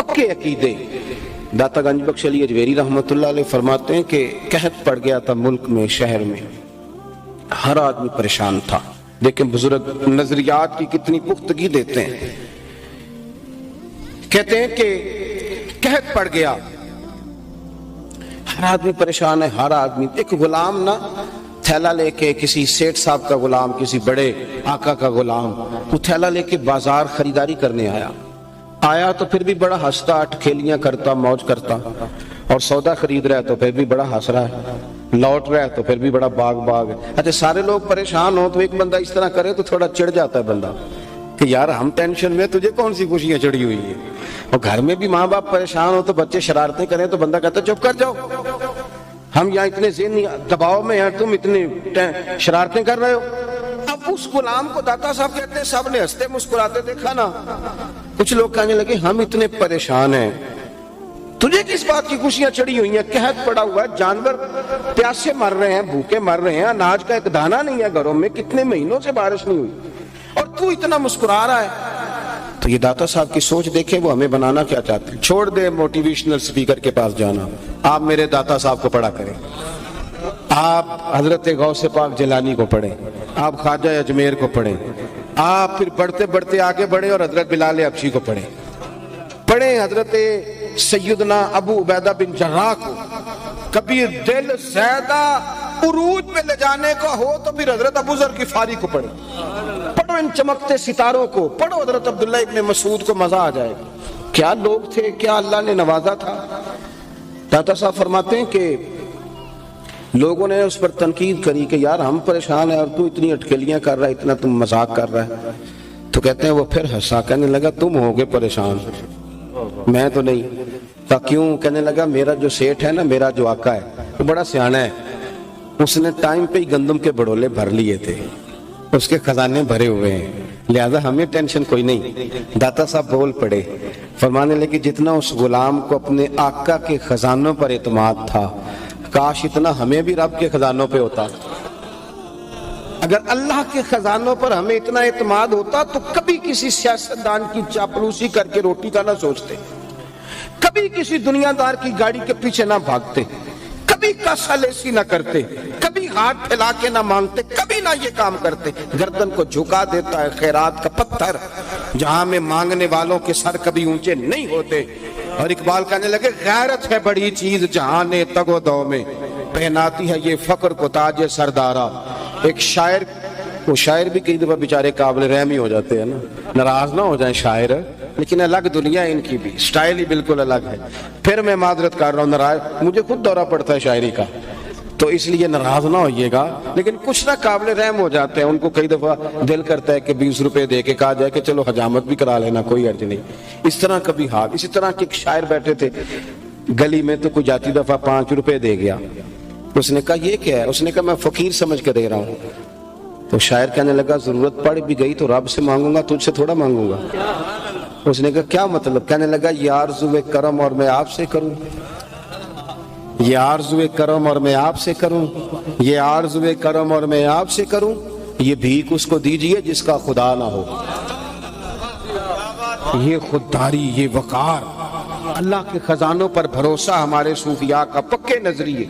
پکے عقیدے. داتا گنج بخش علی اجویری رحمۃ اللہ علیہ فرماتے ہیں کہ قحط پڑ گیا تھا ملک میں، شہر میں، ہر آدمی پریشان تھا. دیکھیں بزرگ نظریات کی کتنی پختگی دیتے ہیں. کہتے ہیں کہ قحط پڑ گیا، ہر آدمی پریشان ہے، ہر آدمی. ایک غلام نا تھیلا لے کے، کسی سیٹ صاحب کا غلام، کسی بڑے آقا کا غلام، وہ تھیلا لے کے بازار خریداری کرنے آیا تو پھر بھی بڑا ہنستا، ٹھیلیاں کرتا، موج کرتا، اور سودا خرید رہا ہے تو پھر بھی بڑا ہنس رہا ہے، لوٹ رہا ہے تو پھر بھی بڑا باغ ہے. اچھا سارے لوگ پریشان ہو تو ایک بندہ اس طرح کرے تو تھوڑا چڑ جاتا ہے بندہ کہ یار ہم ٹینشن میں، تجھے کون سی خوشیاں چڑھی ہوئی ہیں. اور گھر میں بھی ماں باپ پریشان ہو تو بچے شرارتیں کریں تو بندہ کہتا ہے چپ کر جاؤ، ہم یہاں اتنے ذہنی دباؤ میں ہیں، تم اتنی شرارتیں کر رہے ہو. اب اس غلام کو داتا صاحب کہتے ہیں سب نے ہنستے مسکراتے دیکھا نا. کچھ لوگ کہنے لگے ہم اتنے پریشان ہیں، تجھے کس بات کی خوشیاں چڑھی ہوئی ہیں؟ قحط پڑا ہوا ہے، جانور پیاسے مر رہے ہیں، بھوکے مر رہے ہیں، اناج کا ایک دانہ نہیں ہے گھروں میں، کتنے مہینوں سے بارش نہیں ہوئی اور تو اتنا مسکرا رہا ہے. تو یہ داتا صاحب کی سوچ دیکھیں، وہ ہمیں بنانا کیا چاہتے ہیں. چھوڑ دے موٹیویشنل سپیکر کے پاس جانا، آپ میرے داتا صاحب کو پڑھا کریں، آپ حضرت غوث پاک جیلانی کو پڑھیں، آپ خواجہ اجمیر کو پڑھیں، آپ پھر بڑھتے بڑھتے آگے بڑھیں اور حضرت بلال حبشی کو پڑھیں، حضرت سیدنا ابو عبیدہ بن جراح کو. کبھی دل زیادہ عروج پہ لے جانے کا ہو تو پھر حضرت ابو ذر غفاری کو پڑھیں. پڑھو ان چمکتے ستاروں کو، پڑھو حضرت عبداللہ ابن مسعود کو، مزہ آ جائے گا. کیا لوگ تھے، کیا اللہ نے نوازا تھا. داتا صاحب فرماتے ہیں کہ لوگوں نے اس پر تنقید کری کہ یار ہم پریشان ہیں اور تو اتنی اٹکلیاں کر رہا ہے، اتنا تم مذاق کر رہا ہے. تو کہتے ہیں وہ پھر ہنسا، کہنے لگا تم ہوگے پریشان، میں تو نہیں. کیوں؟ کہنے لگا میرا جو سیٹ ہے نا، میرا جو آقا ہے وہ بڑا سیانا ہے، اس نے ٹائم پہ ہی گندم کے بڑولے بھر لیے تھے، اس کے خزانے بھرے ہوئے ہیں، لہذا ہمیں ٹینشن کوئی نہیں. داتا صاحب بول پڑے، فرمانے لگے جتنا اس غلام کو اپنے آقا کے خزانوں پر اعتماد تھا، کاش اتنا ہمیں بھی رب کے خزانوں پہ ہوتا. اگر اللہ کے خزانوں پر ہمیں اتنا اعتماد ہوتا تو کبھی کسی سیاستدان کی چاپلوسی کر کے روٹی کا نہ سوچتے، کبھی کسی دنیا دار کی گاڑی کے پیچھے نہ بھاگتے، کبھی کاسالیسی نہ کرتے، کبھی ہاتھ پھیلا کے نہ مانگتے، کبھی نہ یہ کام کرتے. گردن کو جھکا دیتا ہے خیرات کا پتھر، جہاں میں مانگنے والوں کے سر کبھی اونچے نہیں ہوتے. اور اقبال کہنے لگے غیرت ہے بڑی چیز جہاں نے تگ و دو میں، پہناتی ہے یہ فقر کو تاج سردارا. ایک شاعر، وہ شاعر بھی کئی دفعہ بیچارے قابل رحمی ہو جاتے ہیں نا، ناراض نہ ہو جائیں شاعر، لیکن الگ دنیا ان کی بھی، سٹائل ہی بالکل الگ ہے. پھر میں معذرت کر رہا ہوں، ناراض مجھے خود دورہ پڑتا ہے شاعری کا، تو اس لیے ناراض نہ ہوئیے گا. لیکن کچھ نہ قابل رحم ہو جاتے ہیں، ان کو کئی دفعہ دل کرتا ہے کہ 20 روپے دے کے کہا جائے کہ چلو حجامت بھی کرا لینا، کوئی حرج نہیں. اس طرح کبھی حال. اسی طرح کے ایک شاعر بیٹھے تھے گلی میں، تو کوئی جاتی دفعہ 5 روپے دے گیا. اس نے کہا یہ کیا ہے؟ اس نے کہا میں فقیر سمجھ کے دے رہا ہوں. تو شاعر کہنے لگا ضرورت پڑ بھی گئی تو رب سے مانگوں گا، تجھ سے تھوڑا مانگوں گا. اس نے کہا کیا مطلب؟ کہنے لگا یہ آرزوئے کرم اور میں آپ سے کروں، یہ آرزوئے کرم اور میں آپ سے کروں، یہ آرزوئے کرم اور میں آپ سے کروں، یہ بھیک اس کو دیجئے جس کا خدا نہ ہو. یہ خودداری، یہ وقار، اللہ کے خزانوں پر بھروسہ ہمارے صوفیاء کا پکے نظریے.